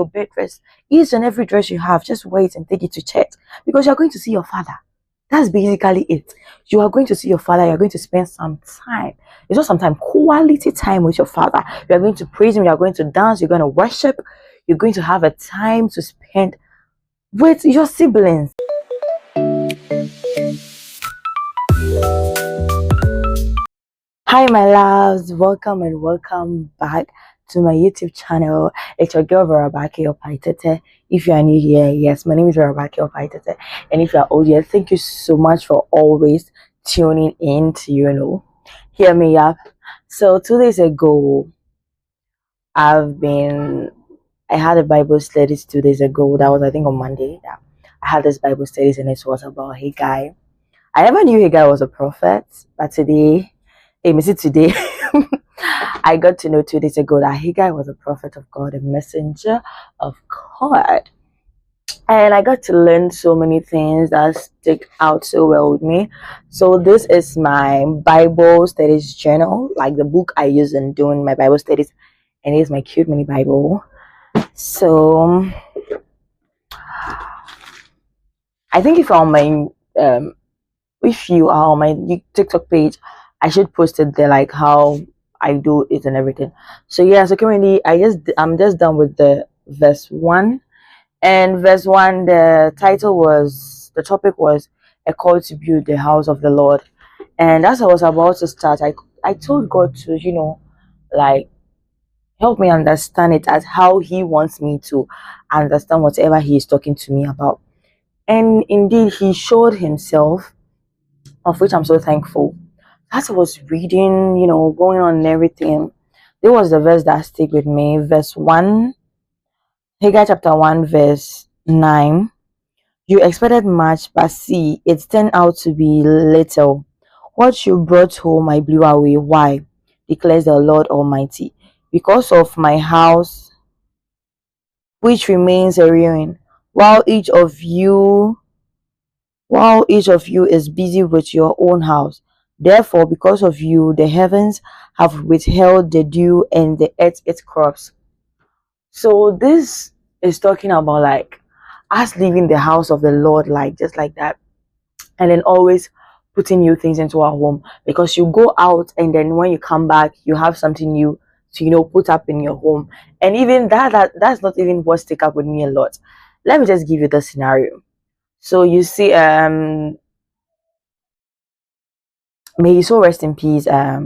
your bed dress, each and every dress you have, just wear it and take it to church because you're going to see your father. That's basically it. You are going to see your father. You're going to spend some time. It's not some time, quality time with your father. You're going to praise him. You're going to dance. You're going to worship. You're going to have a time to spend with your siblings. Hi, my loves. Welcome and welcome back to my YouTube channel. It's your girl Verabake Opaitete. If you are new here, yes, my name is Verabake Opaitete. And if you are old here, thank you so much for always tuning in to, hear me up. So 2 days ago, I had a Bible studies 2 days ago. That was, I think, on Monday. Yeah. I had this Bible studies and it was about Haggai. I never knew Haggai was a prophet, but today, I got to know 2 days ago that Haggai was a prophet of God, a messenger of God. And I got to learn so many things that stick out so well with me. So this is my Bible studies journal, like the book I use in doing my Bible studies. And it's my cute mini Bible. So I think if you are on my TikTok page, I should post it there, like how I do it and everything. So yeah, so currently I'm just done with the verse 1. And verse 1, the topic was a call to build the house of the Lord. And as I was about to start, I told God to, like, help me understand it as how he wants me to understand whatever he is talking to me about. And indeed, he showed himself, of which I'm so thankful. As I was reading, going on and everything, there was the verse that stick with me. Verse 1, Haggai chapter 1, verse 9. You expected much, but see, it turned out to be little. What you brought home I blew away. Why? Declares the Lord Almighty. Because of my house, which remains a ruin, while each of you is busy with your own house. Therefore, because of you, the heavens have withheld the dew and the earth its crops. So this is talking about like us leaving the house of the Lord, like just like that, and then always putting new things into our home, because you go out and then when you come back, you have something new to put up in your home. And even that's not even what stick up with me a lot. Let me just give you the scenario. So you see, may he so rest in peace. I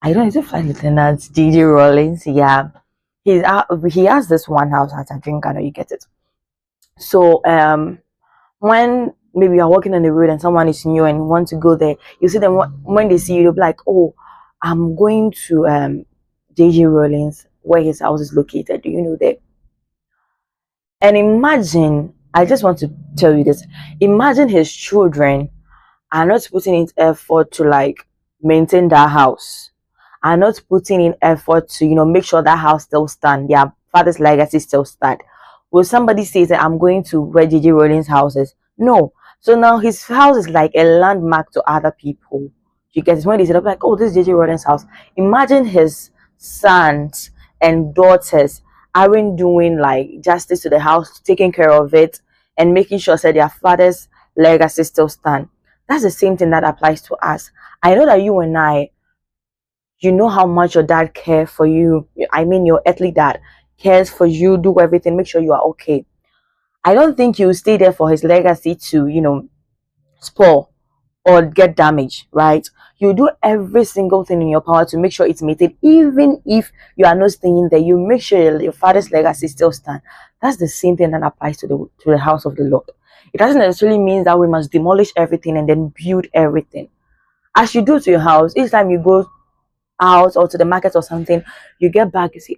don't know, is it Flight Lieutenant J.J. Rollins? Yeah, he has this one house at a drink. I know you get it. So when maybe you're walking on the road and someone is new and you want to go there, you see them when they see you, they'll be like, "Oh, I'm going to J.J. Rollins, where his house is located. Do you know that?" And imagine, I just want to tell you this. Imagine his children are not putting in effort to like maintain that house, are not putting in effort to make sure that house still stand, their father's legacy still stand. Will somebody say that I'm going to where J.J. Rollins' house is? No. So now his house is like a landmark to other people. You get it? When they say like, "Oh, this is J.J. Rollins' house," imagine his sons and daughters aren't doing like justice to the house, taking care of it, and making sure that their father's legacy still stand. That's the same thing that applies to us. I know that you and I, you know how much your dad cares for you. I mean, your earthly dad cares for you, do everything, make sure you are okay. I don't think you stay there for his legacy to, spoil or get damaged, right? You do every single thing in your power to make sure it's maintained. Even if you are not staying there, you make sure your father's legacy still stands. That's the same thing that applies to the house of the Lord. It doesn't necessarily mean that we must demolish everything and then build everything. As you do to your house, each time you go out or to the market or something, you get back, you see,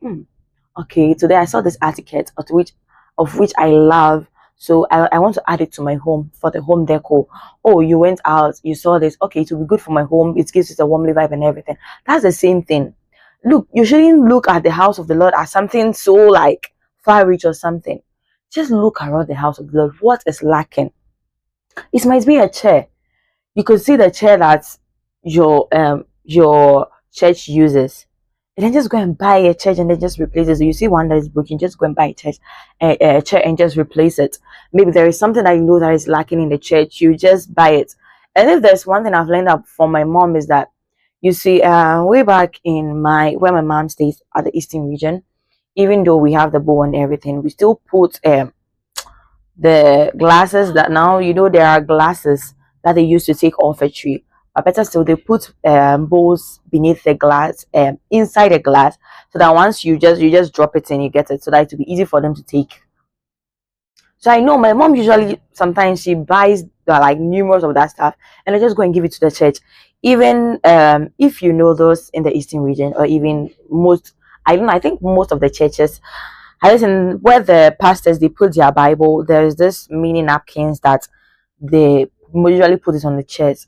okay, today I saw this etiquette of which I love, so I want to add it to my home for the home decor. Oh, you went out, you saw this, okay, it will be good for my home, it gives it a warmly vibe and everything. That's the same thing. Look, you shouldn't look at the house of the Lord as something so like far reach or something. Just look around the house of the Lord. What is lacking? It might be a chair. You could see the chair that your church uses. And then just go and buy a church and then just replace it. So you see one that is broken, just go and buy a church and just replace it. Maybe there is something that you know that is lacking in the church, you just buy it. And if there's one thing I've learned up from my mom is that, you see, way back in where my mom stays at the Eastern region, even though we have the bowl and everything, we still put the glasses that now, there are glasses that they used to take off a tree. But better still, they put bowls beneath the glass, inside the glass, so that once you just drop it and you get it, so that it will be easy for them to take. So I know my mom usually sometimes she buys like numerous of that stuff, and I just go and give it to the church. Even if you know those in the Eastern region, or even most, I don't know, I think most of the churches, I listen where the pastors they put their Bible, there's this mini napkins that they usually put it on the chairs.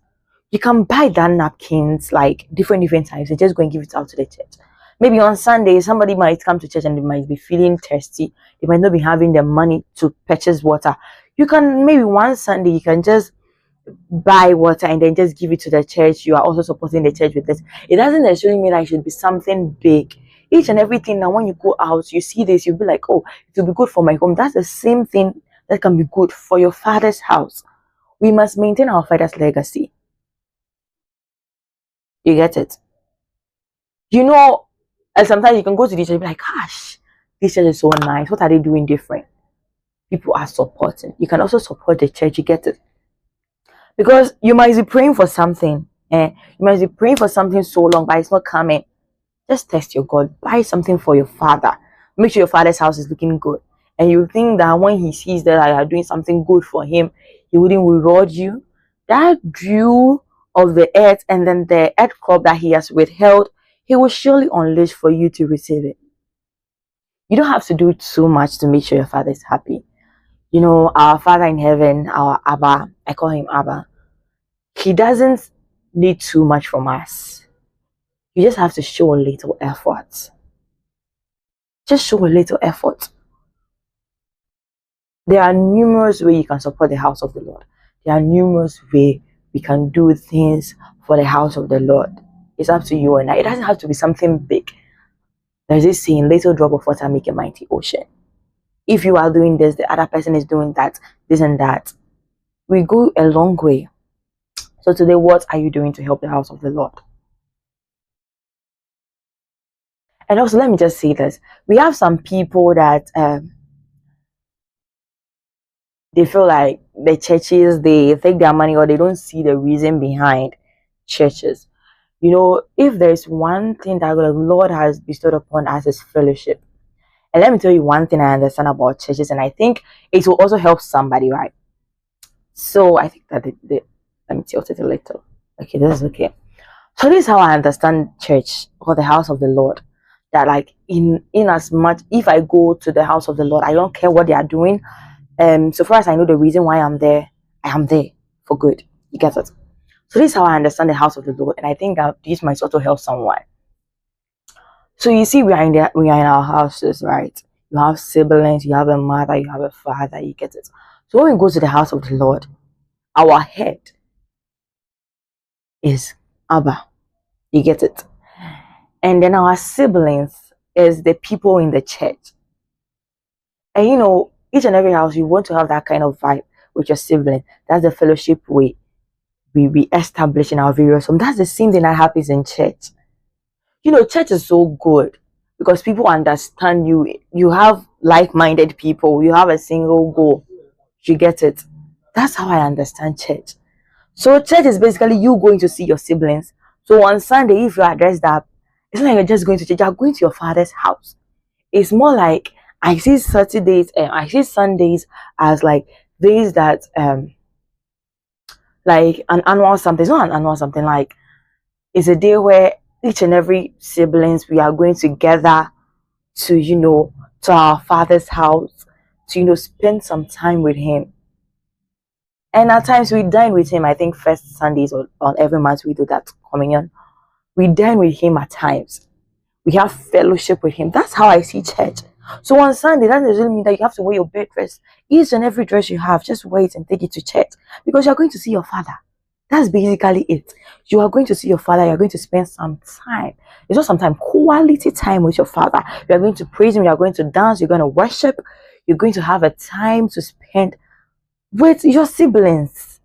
You can buy that napkins like different times and just go and give it out to the church. Maybe on Sunday, somebody might come to church and they might be feeling thirsty. They might not be having the money to purchase water. You can, maybe one Sunday, you can just buy water and then just give it to the church. You are also supporting the church with this. It doesn't necessarily mean that it should be something big. Each and everything, now when you go out, you see this, you'll be like, oh, it will be good for my home. That's the same thing that can be good for your father's house. We must maintain our father's legacy. You get it? And sometimes you can go to the church and be like, gosh, this church is so nice. What are they doing different? People are supporting. You can also support the church. You get it? Because you might be praying for something. You might be praying for something so long, but it's not coming. Just test your God. Buy something for your father. Make sure your father's house is looking good. And you think that when he sees that you are doing something good for him, he wouldn't reward you. That dew of the earth and then the earth crop that he has withheld, he will surely unleash for you to receive it. You don't have to do too much to make sure your father is happy. Our Father in heaven, our Abba, I call him Abba, he doesn't need too much from us. You just have to show a little effort. Just show a little effort. There are numerous ways you can support the house of the Lord. There are numerous ways we can do things for the house of the Lord. It's up to you and I. It doesn't have to be something big. There's this saying, little drop of water make a mighty ocean. If you are doing this, the other person is doing that, this and that. We go a long way. So today, what are you doing to help the house of the Lord? And also, let me just say this. We have some people that they feel like the churches, they take their money or they don't see the reason behind churches. If there's one thing that the Lord has bestowed upon us is fellowship. And let me tell you one thing I understand about churches, and I think it will also help somebody, right? So I think that let me tilt it a little. Okay, this is okay. So this is how I understand church or the house of the Lord. That like in as much, if I go to the house of the Lord, I don't care what they are doing. So far as I know the reason why I'm there, I am there for good. You get it? So this is how I understand the house of the Lord, and I think that this might also help someone. So you see, we are in our houses, right? You have siblings, you have a mother, you have a father, you get it. So when we go to the house of the Lord, our head is Abba. You get it? And then our siblings is the people in the church. And each and every house, you want to have that kind of vibe with your sibling. That's the fellowship we establish in our various homes. That's the same thing that happens in church. Church is so good because people understand you. You have like-minded people. You have a single goal. You get it? That's how I understand church. So church is basically you going to see your siblings. So on Sunday, if you are dressed up, it's not like you're just going to church. You're going to your father's house. It's more like I see Saturdays and I see Sundays as like days that like an annual something. It's not an annual something, like it's a day where each and every siblings we are going together to to our father's house to spend some time with him. And at times we dine with him. I think first Sundays or on every month we do that communion. We dine with him at times. We have fellowship with him. That's how I see church. So on Sunday, that doesn't mean that you have to wear your bed dress. Each and every dress you have, just wear it and take it to church because you're going to see your father. That's basically it. You are going to see your father, you're going to spend some time. It's not some time, quality time with your father. You're going to praise him, you're going to dance, you're going to worship, you're going to have a time to spend with your siblings.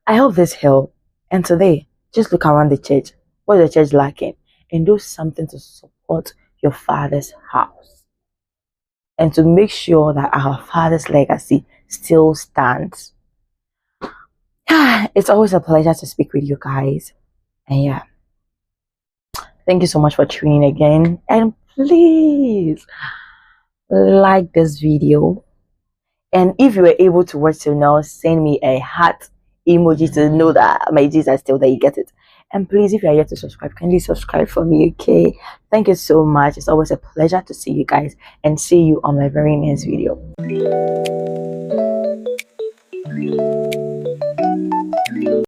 I hope this helped. And today, just look around the church. What is the church lacking? And do something to support your father's house. And to make sure that our father's legacy still stands. It's always a pleasure to speak with you guys. And yeah, thank you so much for tuning in again. And please like this video. And if you were able to watch till now, send me a heart emoji to know that my G's are still there. You get it. And please, if you are yet to subscribe, kindly subscribe for me, okay? Thank you so much. It's always a pleasure to see you guys and see you on my very next video.